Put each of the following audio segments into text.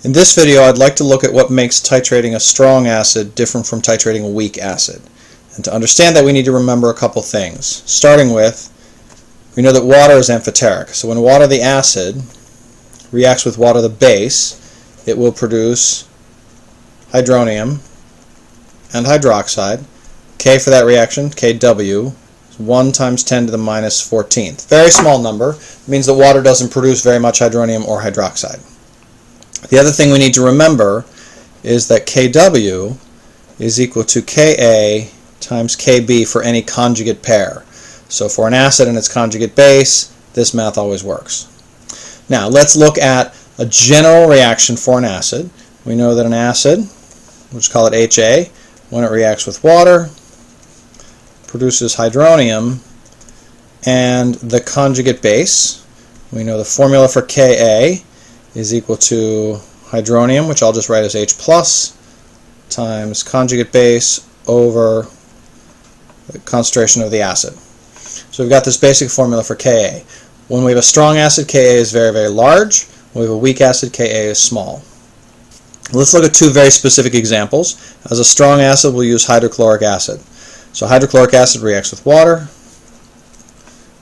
In this video, I'd like to look at what makes titrating a strong acid different from titrating a weak acid. And to understand that, we need to remember a couple things. Starting with, we know that water is amphoteric. So when water, the acid, reacts with water, the base, it will produce hydronium and hydroxide. K for that reaction, Kw, is 1 times 10 to the minus 14th. Very small number. It means that water doesn't produce very much hydronium or hydroxide. The other thing we need to remember is that Kw is equal to Ka times Kb for any conjugate pair. So for an acid and its conjugate base, this math always works. Now let's look at a general reaction for an acid. We know that an acid, we'll just call it HA, when it reacts with water, produces hydronium and the conjugate base. We know the formula for Ka is equal to hydronium, which I'll just write as H plus, times conjugate base over the concentration of the acid. So we've got this basic formula for Ka. When we have a strong acid, Ka is very, very large. When we have a weak acid, Ka is small. Let's look at two very specific examples. As a strong acid, we'll use hydrochloric acid. So hydrochloric acid reacts with water,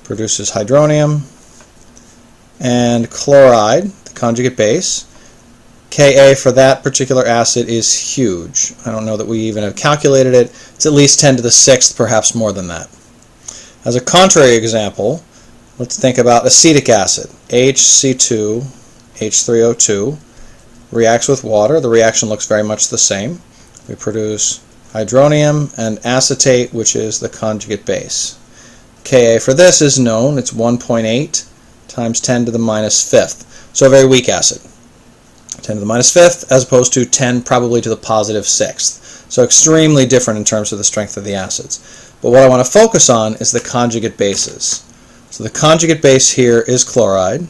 produces hydronium, and chloride, the conjugate base. Ka for that particular acid is huge. I don't know that we even have calculated it. It's at least 10 to the 6th, perhaps more than that. As a contrary example, let's think about acetic acid. HC2, H3O2, reacts with water. The reaction looks very much the same. We produce hydronium and acetate, which is the conjugate base. Ka for this is known. It's 1.8 times 10 to the minus 5th. So a very weak acid. 10 to the minus 5th as opposed to 10 probably to the positive 6th. So extremely different in terms of the strength of the acids. But what I want to focus on is the conjugate bases. So the conjugate base here is chloride.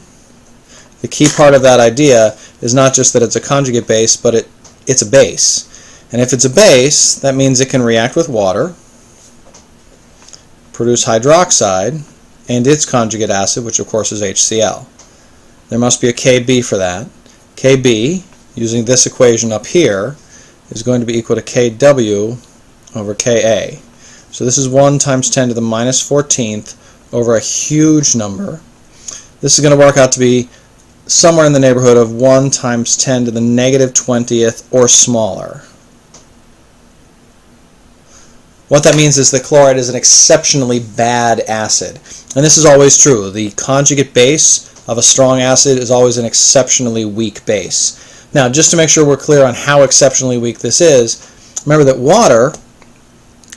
The key part of that idea is not just that it's a conjugate base, but it's a base. And if it's a base, that means it can react with water, produce hydroxide, and its conjugate acid, which of course is HCl. There must be a Kb for that. Kb, using this equation up here, is going to be equal to Kw over Ka. So this is 1 times 10 to the minus 14th over a huge number. This is going to work out to be somewhere in the neighborhood of 1 times 10 to the negative 20th or smaller. What that means is that chloride is an exceptionally bad acid. And this is always true. The conjugate base of a strong acid is always an exceptionally weak base. Now, just to make sure we're clear on how exceptionally weak this is, remember that water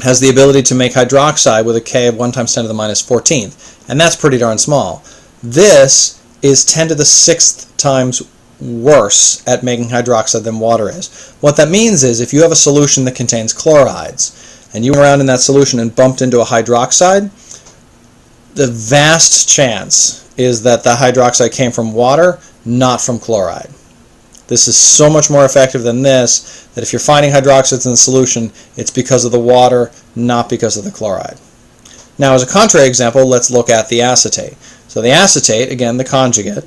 has the ability to make hydroxide with a K of 1 times 10 to the minus 14th. And that's pretty darn small. This is 10 to the 6th times worse at making hydroxide than water is. What that means is if you have a solution that contains chlorides, and you went around in that solution and bumped into a hydroxide, the vast chance is that the hydroxide came from water, not from chloride. This is so much more effective than this, that if you're finding hydroxides in the solution, it's because of the water, not because of the chloride. Now, as a contrary example, let's look at the acetate. So the acetate, again, the conjugate.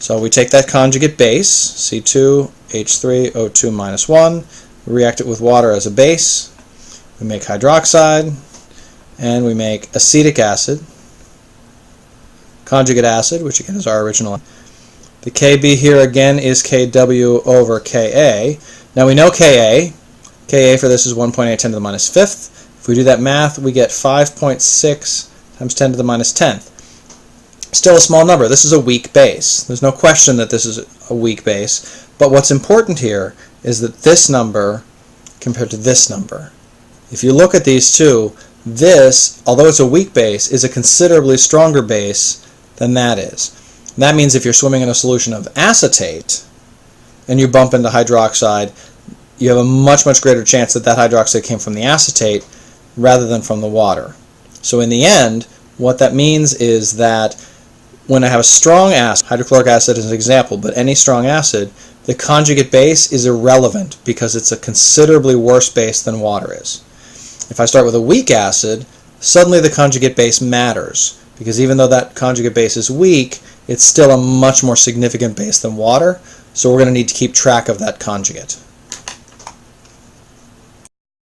So we take that conjugate base, C2, H3, O2 minus 1, we react it with water as a base, we make hydroxide, and we make acetic acid, conjugate acid, which again is our original. The Kb here again is Kw over Ka. Now we know Ka. Ka for this is 1.8 10 to the minus 5th. If we do that math, we get 5.6 times 10 to the minus 10th. Still a small number. This is a weak base. There's no question that this is a weak base. But what's important here is that this number compared to this number. If you look at these two, this, although it's a weak base, is a considerably stronger base than that is. And that means if you're swimming in a solution of acetate and you bump into hydroxide, you have a much, much greater chance that that hydroxide came from the acetate rather than from the water. So in the end, what that means is that when I have a strong acid, hydrochloric acid is an example, but any strong acid, the conjugate base is irrelevant because it's a considerably worse base than water is. If I start with a weak acid, suddenly the conjugate base matters, because even though that conjugate base is weak, it's still a much more significant base than water, So we're going to need to keep track of that conjugate.